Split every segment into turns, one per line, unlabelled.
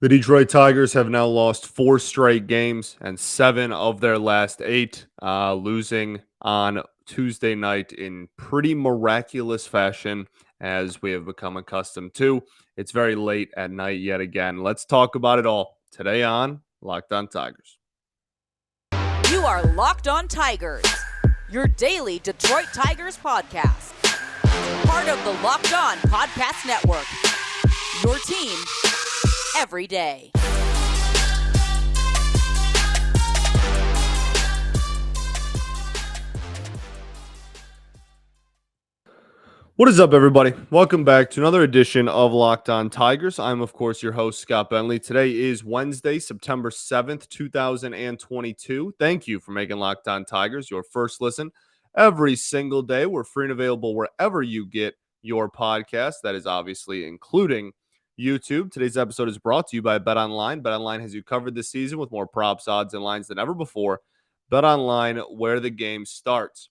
The Detroit Tigers have now lost 4 straight games and 7 of their last 8, losing on Tuesday night in pretty miraculous fashion, as we have become accustomed to. It's very late at night yet again. Let's talk about it all today on Locked On Tigers.
You are Locked On Tigers, your daily Detroit Tigers podcast. Part of the Locked On Podcast Network, your team every day.
What is up, everybody? Welcome back to another edition of Locked On Tigers. I'm, of course, your host, Scott Bentley. Today is Wednesday, September 7th, 2022. Thank you for making Locked On Tigers your first listen every single day. We're free and available wherever you get your podcast. That is obviously including YouTube. Today's episode is brought to you by BetOnline. BetOnline has you covered this season with more props, odds, and lines than ever before. BetOnline, where the game starts.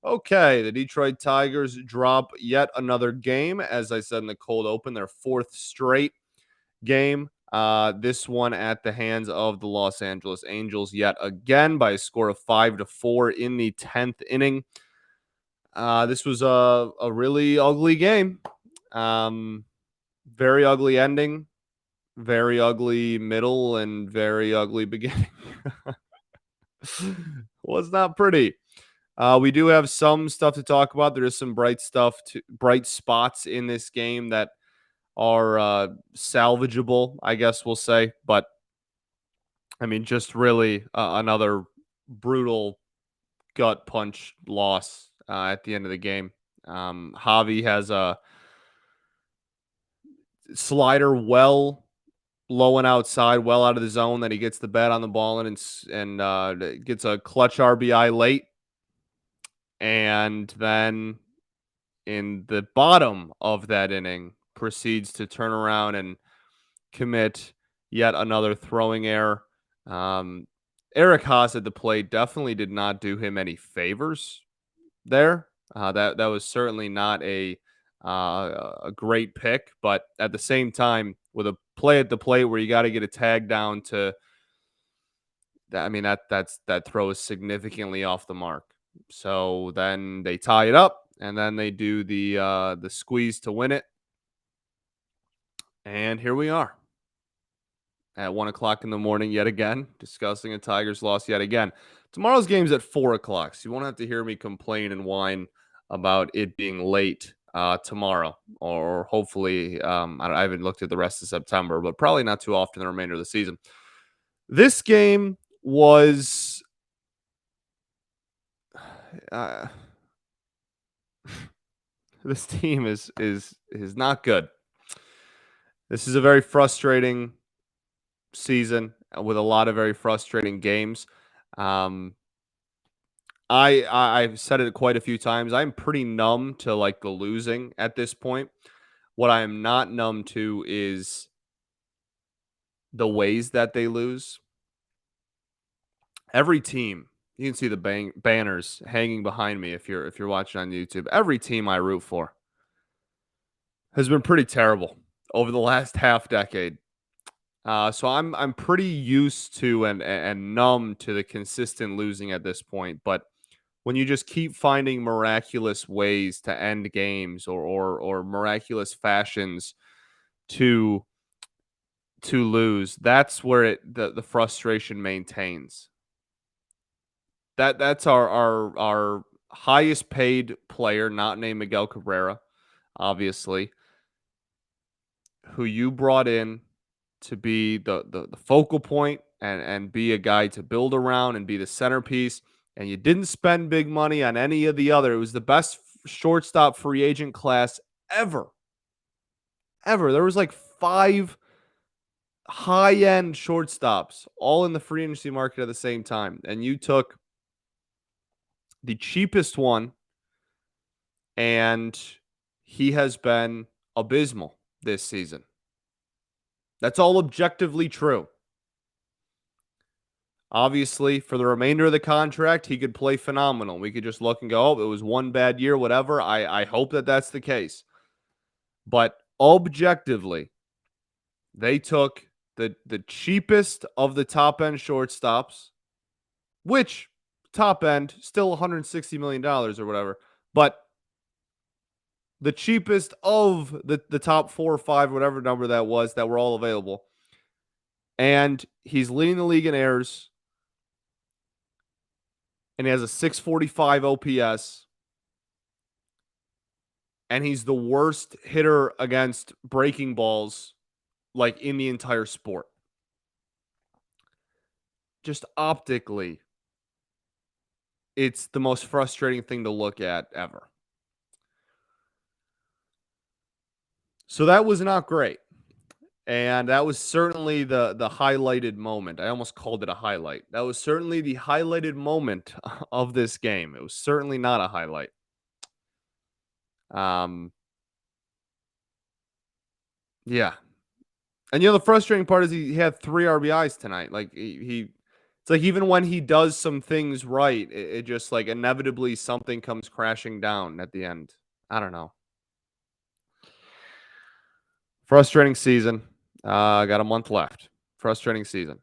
Okay, the Detroit Tigers drop yet another game. As I said in the cold open, their 4th straight game. This one at the hands of the Los Angeles Angels yet again by a score of 5-4 in the 10th inning. This was a really ugly game. Very ugly ending, very ugly middle, and very ugly beginning. Was not pretty. We do have some stuff to talk about. There is some bright spots in this game that are salvageable, I guess we'll say. But I mean, just really another brutal gut punch loss at the end of the game. Javi has a slider well low and outside, well out of the zone, that he gets the bat on the ball and gets a clutch RBI late. And then in the bottom of that inning, proceeds to turn around and commit yet another throwing error. Eric Haas at the plate definitely did not do him any favors there. That was certainly not a great pick, but at the same time, with a play at the plate where you got to get a tag down to, I mean, that throw is significantly off the mark. So then they tie it up, and then they do the squeeze to win it. And here we are at 1:00 in the morning yet again, discussing a Tigers loss yet again. Tomorrow's game's at 4:00, so you won't have to hear me complain and whine about it being late tomorrow, or hopefully, I haven't looked at the rest of September, but probably not too often the remainder of the season. This game was this team is not good. This is a very frustrating season with a lot of very frustrating games. I've said it quite a few times. I'm pretty numb to like the losing at this point. What I am not numb to is the ways that they lose. Every team, you can see the banners hanging behind me if you're watching on YouTube. Every team I root for has been pretty terrible over the last half decade. So I'm pretty used to and numb to the consistent losing at this point. But when you just keep finding miraculous ways to end games or miraculous fashions to lose, that's where the frustration maintains. That's our highest paid player, not named Miguel Cabrera, obviously, who you brought in to be the focal point and be a guy to build around and be the centerpiece. And you didn't spend big money on any of the other. It was the best shortstop free agent class ever. There was like 5 high-end shortstops all in the free agency market at the same time. And you took the cheapest one, and he has been abysmal this season. That's all objectively true. Obviously, for the remainder of the contract, he could play phenomenal. We could just look and go, oh, it was one bad year, whatever. I hope that that's the case. But objectively, they took the cheapest of the top end shortstops, which top end still $160 million or whatever, but the cheapest of the top 4 or 5, whatever number that was, that were all available. And he's leading the league in errors, and he has a 645 OPS, and he's the worst hitter against breaking balls like in the entire sport. Just optically, it's the most frustrating thing to look at ever. So that was not great. And that was certainly the highlighted moment. I almost called it a highlight. That was certainly the highlighted moment of this game. It was certainly not a highlight. Um, yeah. And the frustrating part is he had 3 RBIs tonight. Like it's like even when he does some things right, it just like inevitably something comes crashing down at the end. I don't know. Frustrating season. Got a month left. Frustrating season.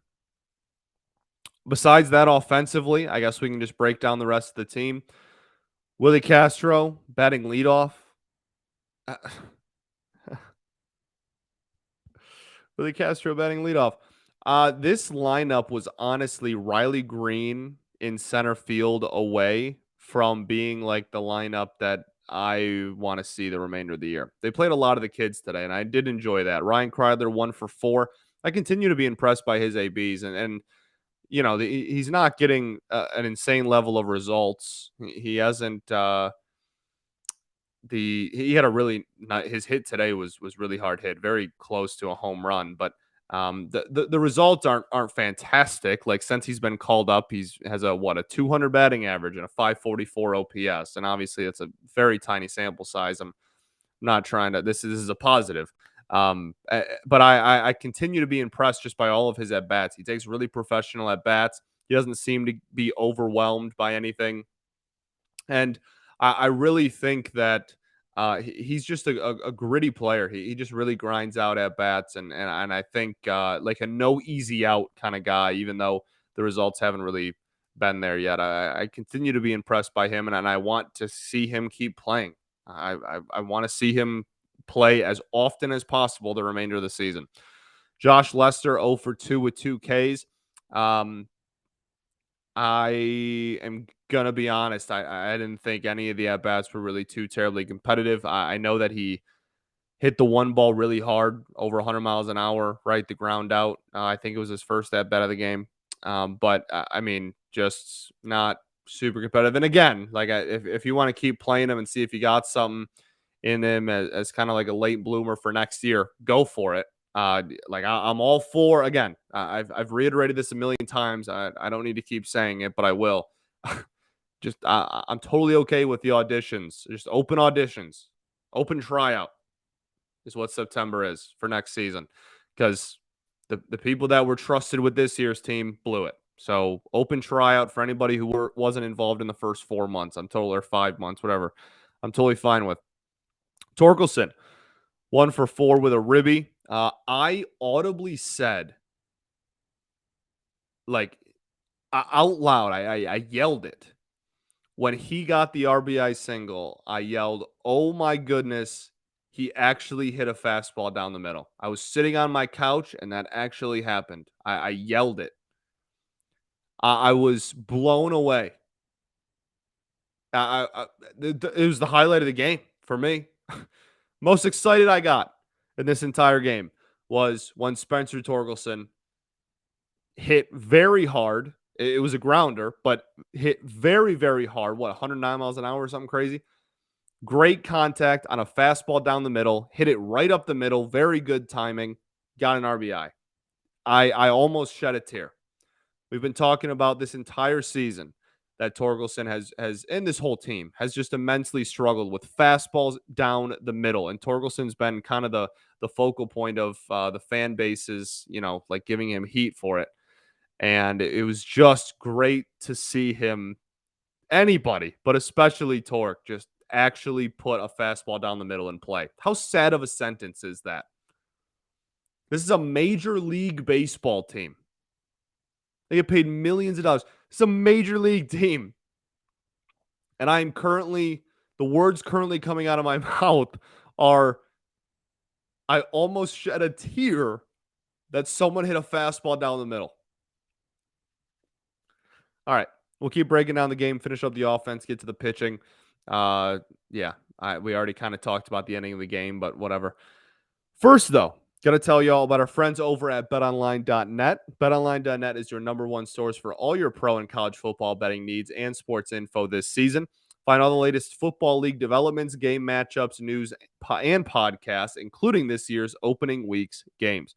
Besides that, offensively, I guess we can just break down the rest of the team. Willie Castro batting leadoff. Uh, Willie Castro batting leadoff. This lineup was honestly Riley Green in center field away from being like the lineup that I want to see the remainder of the year. They played a lot of the kids today, and I did enjoy that. Ryan Kreidler 1 for 4. I continue to be impressed by his ABs, and he's not getting an insane level of results. He hasn't. He had a really not, his hit today was really hard hit, very close to a home run, but the results aren't fantastic. Like since he's been called up, has a 200 batting average and a 544 OPS, and obviously it's a very tiny sample size. I'm not trying to. This is a positive. But I continue to be impressed just by all of his at bats. He takes really professional at bats. He doesn't seem to be overwhelmed by anything, and I really think that he's just a gritty player. He just really grinds out at bats, and I think like a no easy out kind of guy. Even though the results haven't really been there yet, I continue to be impressed by him, and I want to see him keep playing. I want to see him play as often as possible the remainder of the season. Josh Lester 0 for 2 with 2 Ks. I am gonna be honest. I didn't think any of the at bats were really too terribly competitive. I know that he hit the one ball really hard, over 100 miles an hour, right? The ground out. I think it was his first at bat of the game. But I mean, just not super competitive. And again, like if you want to keep playing him and see if you got something in him as kind of like a late bloomer for next year, go for it. Like I'm all for, again. I've reiterated this a million times. I don't need to keep saying it, but I will. Just I'm totally okay with the auditions. Just open auditions, open tryout is what September is for next season, because the people that were trusted with this year's team blew it. So open tryout for anybody who wasn't involved in the first 4 months. Or 5 months, whatever. I'm totally fine with. Torkelson 1 for 4 with a ribby. I audibly said, like out loud, I yelled it when he got the RBI single. I yelled, "Oh my goodness, he actually hit a fastball down the middle." I was sitting on my couch, and that actually happened. I yelled it. I was blown away. It was the highlight of the game for me. Most excited I got in this entire game was when Spencer Torkelson hit very hard. It was a grounder, but hit very, very hard. 109 miles an hour or something crazy? Great contact on a fastball down the middle. Hit it right up the middle. Very good timing. Got an RBI. I almost shed a tear. We've been talking about this entire season that Torkelson has and this whole team has just immensely struggled with fastballs down the middle. And Torkelson's been kind of the focal point of the fan bases, like giving him heat for it. And it was just great to see him, anybody, but especially Torque, just actually put a fastball down the middle and play. How sad of a sentence is that? This is a Major League Baseball team. They get paid millions of dollars. It's a Major League team. And the words currently coming out of my mouth are, I almost shed a tear that someone hit a fastball down the middle. All right. We'll keep breaking down the game, finish up the offense, get to the pitching. Yeah, we already kind of talked about the ending of the game, but whatever. First, though, got to tell you all about our friends over at betonline.net. Betonline.net is your number one source for all your pro and college football betting needs and sports info this season. Find all the latest football league developments, game matchups, news, and podcasts, including this year's opening week's games.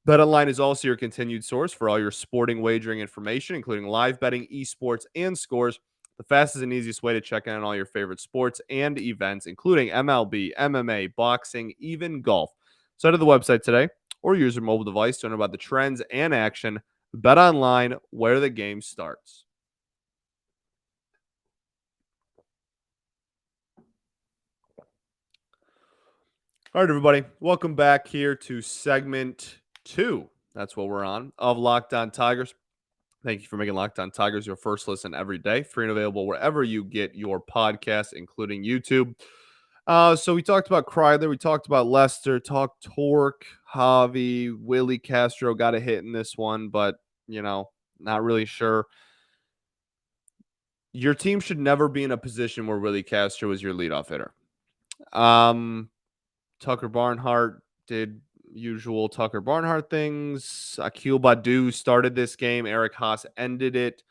BetOnline is also your continued source for all your sporting wagering information, including live betting, esports, and scores. The fastest and easiest way to check in on all your favorite sports and events, including MLB, MMA, boxing, even golf. So head to the website today or use your mobile device to learn about the trends and action. BetOnline, where the game starts. All right, everybody. Welcome back here to segment 2. That's what we're on of Locked On Tigers. Thank you for making Locked On Tigers your first listen every day. Free and available wherever you get your podcasts, including YouTube. So we talked about Kreidler. We talked about Lester. Talked Torque, Javi, Willie Castro got a hit in this one, but, not really sure. Your team should never be in a position where Willie Castro is your leadoff hitter. Tucker Barnhart did usual Tucker Barnhart things. Akil Baddoo started this game. Eric Haas ended it.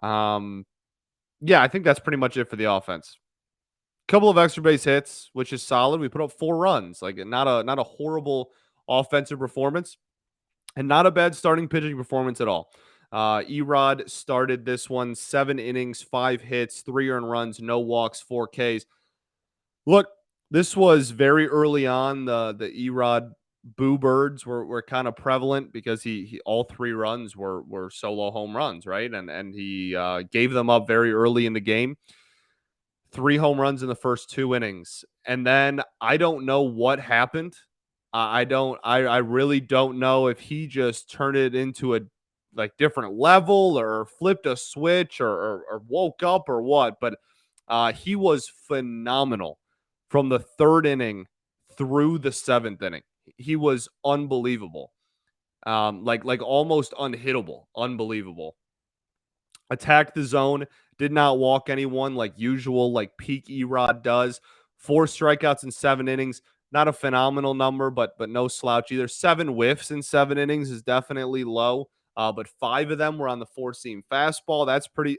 Yeah, I think that's pretty much it for the offense. Couple of extra base hits, which is solid. We put up 4 runs. Like not a horrible offensive performance, and not a bad starting pitching performance at all. Erod started this one 7 innings, 5 hits, 3 earned runs, no walks, 4 Ks. Look, this was very early on. The Erod boo birds were kind of prevalent because he all 3 runs were solo home runs, right? And he gave them up very early in the game. 3 home runs in the first 2 innings. And then I don't know what happened. I really don't know if he just turned it into a different level or flipped a switch or woke up or what, but he was phenomenal from the 3rd inning through the 7th inning. He was unbelievable. Like almost unhittable, unbelievable. Attacked the zone, did not walk anyone like usual, like peak Erod does. 4 strikeouts in 7 innings. Not a phenomenal number, but no slouch either. 7 whiffs in 7 innings is definitely low, but 5 of them were on the 4-seam fastball. That's pretty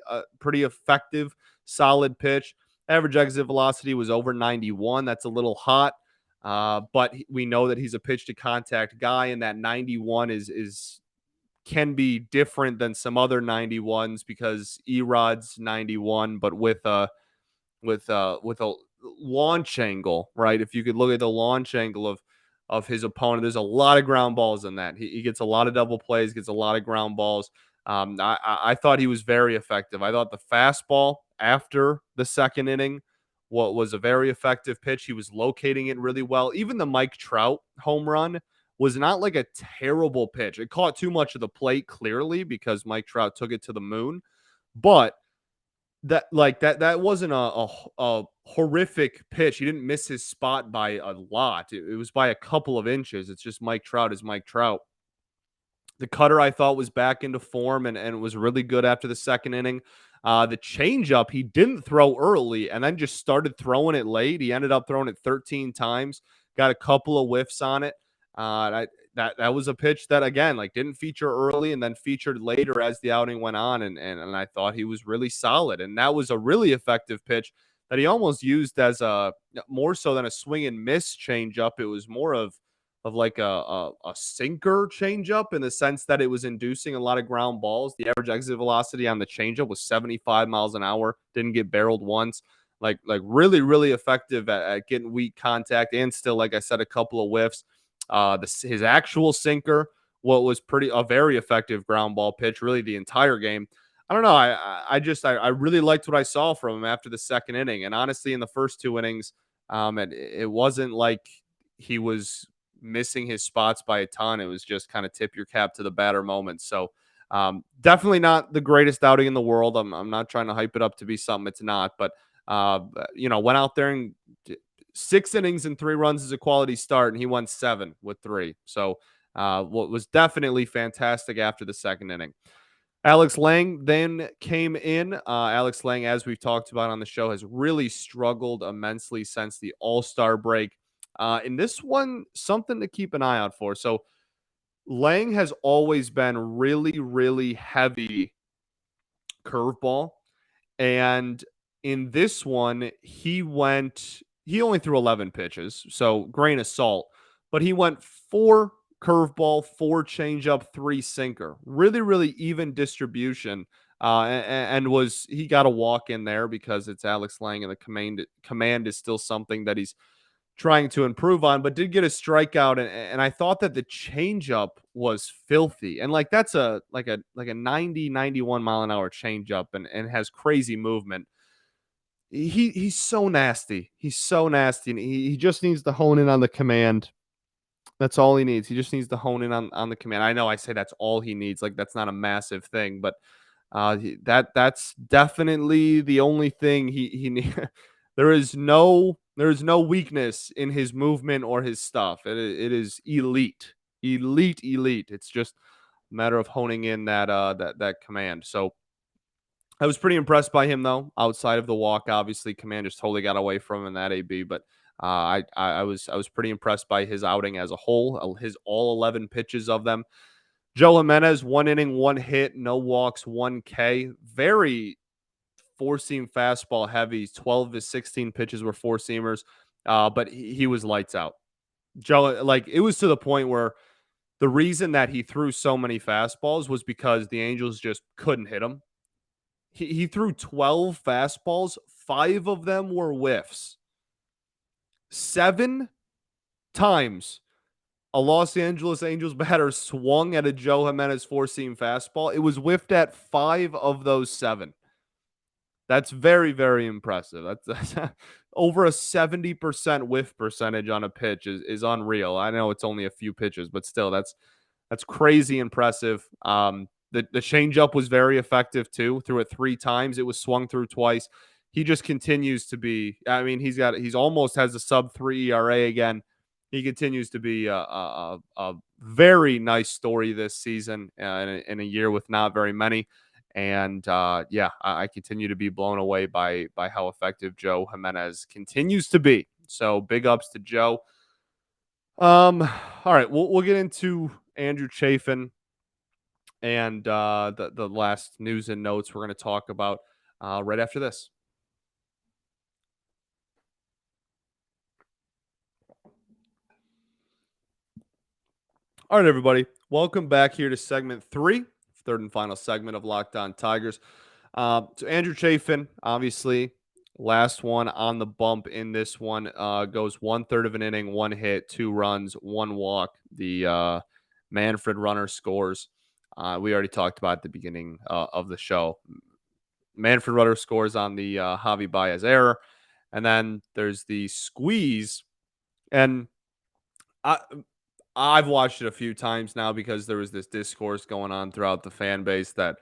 effective, solid pitch. Average exit velocity was over 91. That's a little hot, but we know that he's a pitch to contact guy, and that 91 is can be different than some other 91s because Erod's 91, but with a launch angle, right? If you could look at the launch angle of his opponent, there's a lot of ground balls in that. He gets a lot of double plays, gets a lot of ground balls. I thought he was very effective. I thought the fastball after the 2nd inning what was a very effective pitch. He was locating it really well. Even the Mike Trout home run was not like a terrible pitch. It caught too much of the plate clearly because Mike Trout took it to the moon, but that wasn't a horrific pitch. He didn't miss his spot by a lot. It was by a couple of inches. It's just Mike Trout is Mike Trout. The cutter I thought was back into form and was really good after the 2nd inning. The changeup he didn't throw early and then just started throwing it late. He ended up throwing it 13 times, got a couple of whiffs on it. That was a pitch that again didn't feature early and then featured later as the outing went on, and I thought he was really solid. And that was a really effective pitch that he almost used as a more so than a swing and miss changeup. It was more of like a sinker changeup in the sense that it was inducing a lot of ground balls. The average exit velocity on the changeup was 75 miles an hour. Didn't get barreled once. Like really, really effective at getting weak contact, and still, like I said, a couple of whiffs. His actual sinker, what was a very effective ground ball pitch, really the entire game. I don't know. I really liked what I saw from him after the 2nd inning, and honestly, in the first 2 innings, it wasn't like he was missing his spots by a ton. It was just kind of tip your cap to the batter moment. So definitely not the greatest outing in the world. I'm not trying to hype it up to be something it's not, but went out there and 6 innings and 3 runs is a quality start, and he won 7 with 3. So what was definitely fantastic after the second inning. Alex Lang then came in. Alex Lang, as we've talked about on the show, has really struggled immensely since the All-Star break. In this one, something to keep an eye out for. So Lang has always been really, really heavy curveball. And in this one, he only threw 11 pitches, so grain of salt, but he went 4 curveball, 4 changeup, 3 sinker. Really, really even distribution. He got a walk in there because it's Alex Lang, and the command is still something that he's trying to improve on, but did get a strikeout. And I thought that the changeup was filthy. And like that's a 90, 91 mile an hour changeup and has crazy movement. He's so nasty. He's so nasty. And he just needs to hone in on the command. That's all he needs. He just needs to hone in on the command. I know I say that's all he needs. Like that's not a massive thing, but that's definitely the only thing he need. There is no weakness in his movement or his stuff. It is elite, elite, elite. It's just a matter of honing in that command. So I was pretty impressed by him though. Outside of the walk, obviously, command just totally got away from him in that AB. But I was pretty impressed by his outing as a whole. His all 11 pitches of them. Joe Jimenez, 1 inning, 1 hit, no walks, 1K. Very four seam fastball heavy. 12 of his 16 pitches were four seamers, but he was lights out. Joe, like it was to the point where the reason that he threw so many fastballs was because the Angels just couldn't hit him. He threw 12 fastballs, 5 of them were whiffs. 7 times a Los Angeles Angels batter swung at a Joe Jimenez four-seam fastball. It was whiffed at 5 of those 7. That's very, very impressive. That's over a 70% whiff percentage on a pitch is unreal. I know it's only a few pitches, but still, that's crazy impressive. The changeup was very effective too. Threw it 3 times. It was swung through twice. He just continues to be. I mean, he's almost has a sub-3 ERA again. He continues to be a very nice story this season in a year with not very many. And I continue to be blown away by how effective Joe Jimenez continues to be. So big ups to Joe. All right, we'll get into Andrew Chafin and the last news and notes we're going to talk about right after this. All right, everybody, welcome back here to segment 3, third and final segment of Locked On Tigers. So Andrew Chafin, obviously, last one on the bump in this one, goes 1/3 of an inning, 1 hit, 2 runs, 1 walk. The Manfred runner scores. We already talked about at the beginning of the show. Manfred runner scores on the Javi Baez error, and then there's the squeeze. And I've watched it a few times now because there was this discourse going on throughout the fan base that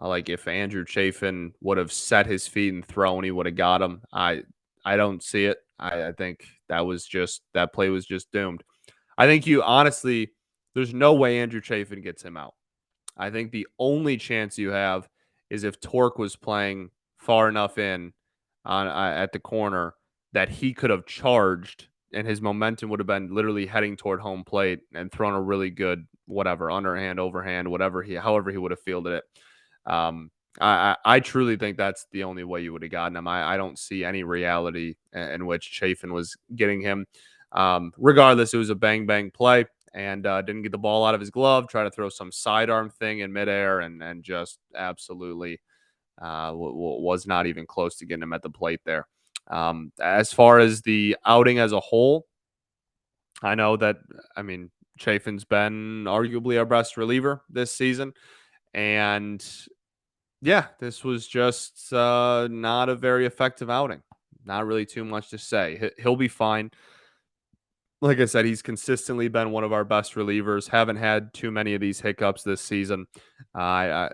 like if Andrew Chafin would have set his feet and thrown, he would have got him. I don't see it. I think that play was just doomed. I think there's no way Andrew Chafin gets him out. I think the only chance you have is if Torque was playing far enough in on at the corner that he could have charged and his momentum would have been literally heading toward home plate and thrown a really good whatever underhand, overhand, however he would have fielded it. I truly think that's the only way you would have gotten him. I don't see any reality in which Chafin was getting him. Regardless, it was a bang bang play and didn't get the ball out of his glove. Try to throw some sidearm thing in midair and just absolutely was not even close to getting him at the plate there. As far as the outing as a whole, I know that, Chafin's been arguably our best reliever this season. And yeah, this was just not a very effective outing. Not really too much to say. He'll be fine. Like I said, he's consistently been one of our best relievers. Haven't had too many of these hiccups this season. I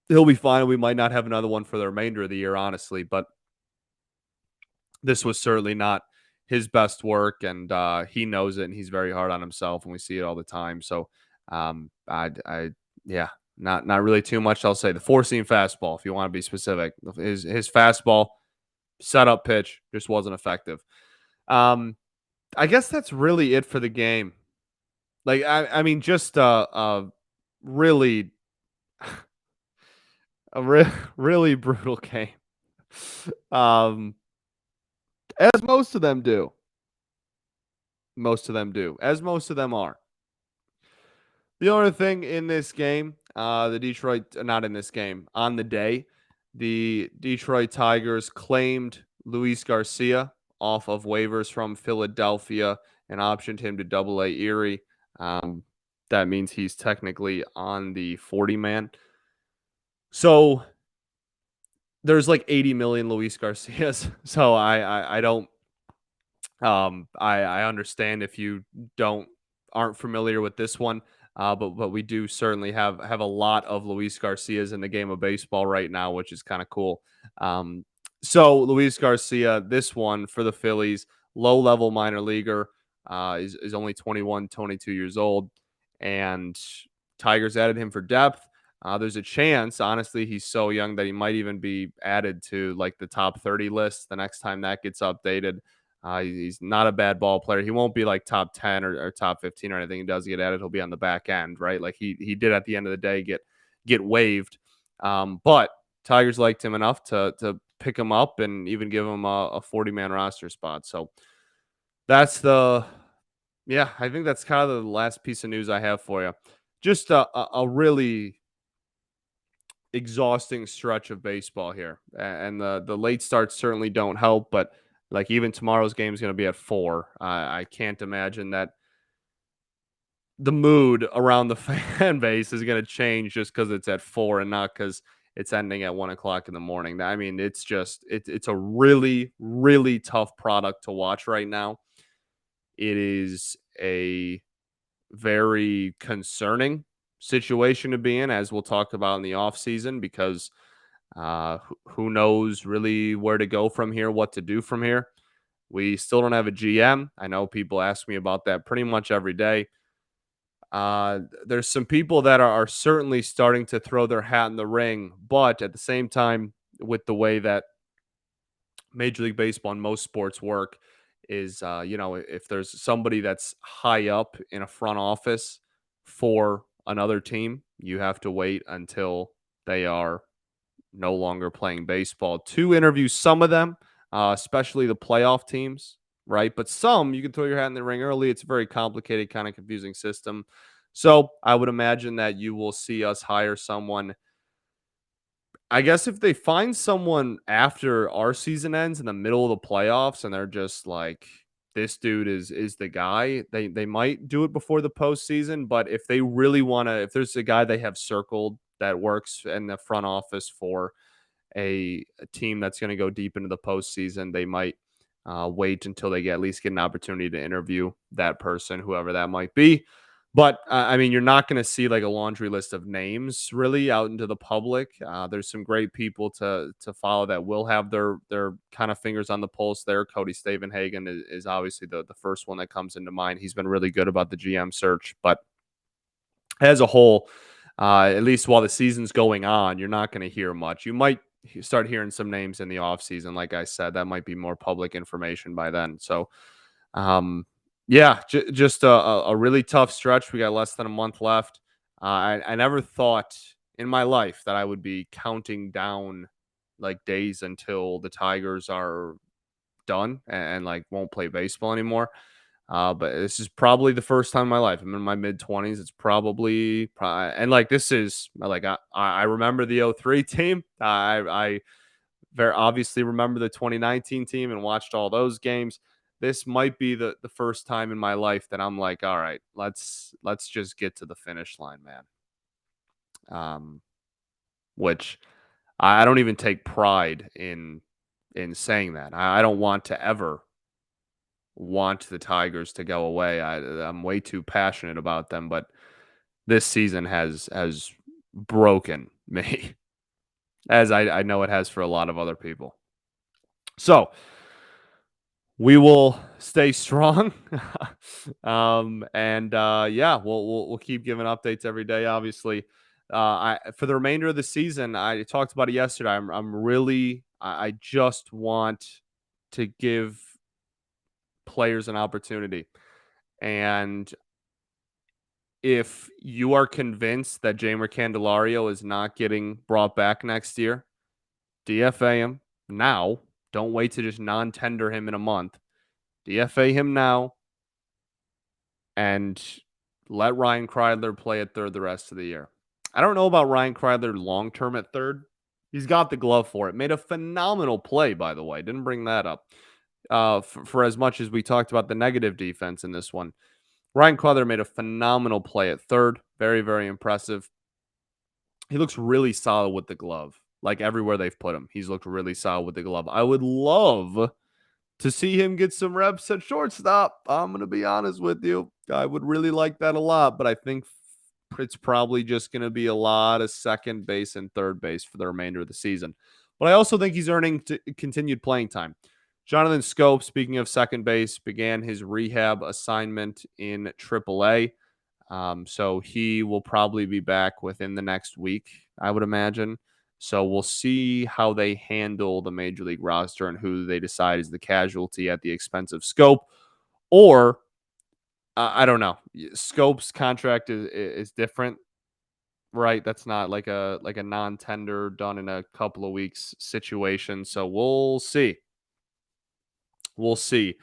He'll be fine. We might not have another one for the remainder of the year, honestly, but this was certainly not his best work, and he knows it, and he's very hard on himself, and we see it all the time. So, yeah, not really too much. I'll say the four seam fastball, if you want to be specific, his fastball setup pitch just wasn't effective. Um, I guess that's really it for the game. Like, I mean, just really, really brutal game. Um, as most of them do. Most of them do, as most of them are. The only thing in this game, the Detroit, not in this game, on the day, the Detroit Tigers claimed Luis Garcia off of waivers from Philadelphia and optioned him to Double A Erie. Um, that means he's technically on the 40 man. So there's like 80 million Luis Garcias. So I don't I understand if you aren't familiar with this one, but we do certainly have a lot of Luis Garcias in the game of baseball right now, which is kind of cool. Um, so Luis Garcia, this one for the Phillies, low level minor leaguer, is only 21, 22 years old, and Tigers added him for depth. There's a chance, honestly, he's so young that he might even be added to like the top 30 list the next time that gets updated. He's not a bad ball player. He won't be like top 10 or top 15 or anything. He does get added, he'll be on the back end, right? Like he did at the end of the day get waived. But Tigers liked him enough to pick him up and even give him a 40-man roster spot. So that's I think that's kind of the last piece of news I have for you. Just a really exhausting stretch of baseball here, and the late starts certainly don't help. But like even tomorrow's game is going to be at 4. I can't imagine that the mood around the fan base is going to change just because it's at 4 and not because it's ending at 1 o'clock in the morning. I mean, it's a really tough product to watch right now. It is a very concerning situation to be in, as we'll talk about in the off season, because who knows really where to go from here, what to do from here. We still don't have a GM. I know people ask me about that pretty much every day. There's some people that are certainly starting to throw their hat in the ring, but at the same time, with the way that Major League Baseball and most sports work, is if there's somebody that's high up in a front office for another team, you have to wait until they are no longer playing baseball to interview some of them, especially the playoff teams, right? But some you can throw your hat in the ring early. It's a very complicated, kind of confusing system. So I would imagine that you will see us hire someone. I guess if they find someone after our season ends in the middle of the playoffs and they're just like, this dude is the guy, they might do it before the postseason. But if they really want to, if there's a guy they have circled that works in the front office for a team that's going to go deep into the postseason, they might wait until they at least get an opportunity to interview that person, whoever that might be. But I mean, you're not going to see like a laundry list of names really out into the public. There's some great people to follow that will have their kind of fingers on the pulse there. Cody Stavenhagen is obviously the first one that comes into mind. He's been really good about the GM search, but as a whole, at least while the season's going on, you're not going to hear much. You might start hearing some names in the offseason. Like I said, that might be more public information by then. So, um, yeah, just a really tough stretch. We got less than a month left. I never thought in my life that I would be counting down like days until the Tigers are done and like won't play baseball anymore. But this is probably the first time in my life. I'm in my mid 20s. It's probably, and like this is like I remember the '03 team. I very obviously remember the 2019 team and watched all those games. This might be the first time in my life that I'm like, all right, let's just get to the finish line, man. Um, which I don't even take pride in saying that. I don't want to ever want the Tigers to go away. I'm way too passionate about them, but this season has broken me, as I know it has for a lot of other people. So we will stay strong, and yeah, we'll keep giving updates every day. Obviously, I for the remainder of the season, I talked about it yesterday. I'm really I just want to give players an opportunity, and if you are convinced that Jamer Candelario is not getting brought back next year, DFA him now. Don't wait to just non-tender him in a month. DFA him now and let Ryan Kreidler play at third the rest of the year. I don't know about Ryan Kreidler long term at third. He's got the glove for it. Made a phenomenal play, by the way. Didn't bring that up. For as much as we talked about the negative defense in this one, Ryan Kreidler made a phenomenal play at third. Very, very impressive. He looks really solid with the glove. Like everywhere they've put him, he's looked really solid with the glove. I would love to see him get some reps at shortstop. I'm going to be honest with you. I would really like that a lot, but I think it's probably just going to be a lot of second base and third base for the remainder of the season. But I also think he's earning continued playing time. Jonathan Scope, speaking of second base, began his rehab assignment in AAA. So he will probably be back within the next week, I would imagine. So we'll see how they handle the major league roster and who they decide is the casualty at the expense of Scope. Or I don't know. Scope's contract is different, right? That's not like a non-tender done in a couple of weeks situation. So we'll see. We'll see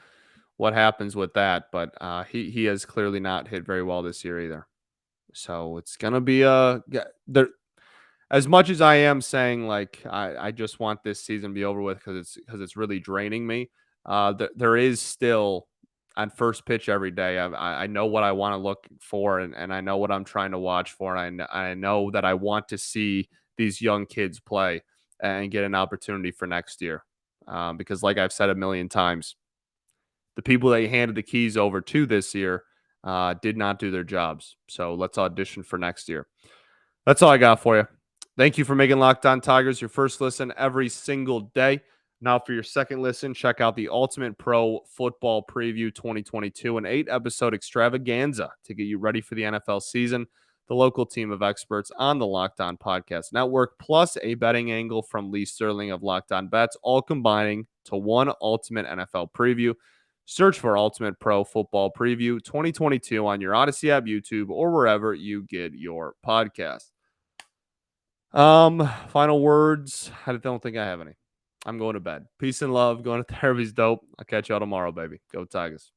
what happens with that. But he has clearly not hit very well this year either. So it's gonna be there. As much as I am saying like I just want this season to be over with because it's really draining me. There is still on first pitch every day. I know what I want to look for and I know what I'm trying to watch for, and I know that I want to see these young kids play and get an opportunity for next year. Because like I've said a million times, the people they handed the keys over to this year did not do their jobs. So let's audition for next year. That's all I got for you. Thank you for making Locked On Tigers your first listen every single day. Now, for your second listen, check out the Ultimate Pro Football Preview 2022, an 8-episode extravaganza to get you ready for the NFL season. The local team of experts on the Locked On Podcast Network, plus a betting angle from Lee Sterling of Locked On Bets, all combining to one ultimate NFL preview. Search for Ultimate Pro Football Preview 2022 on your Odyssey app, YouTube, or wherever you get your podcast. Final words. I don't think I have any. I'm going to bed. Peace and love. Going to therapy's dope. I'll catch y'all tomorrow, baby. Go Tigers.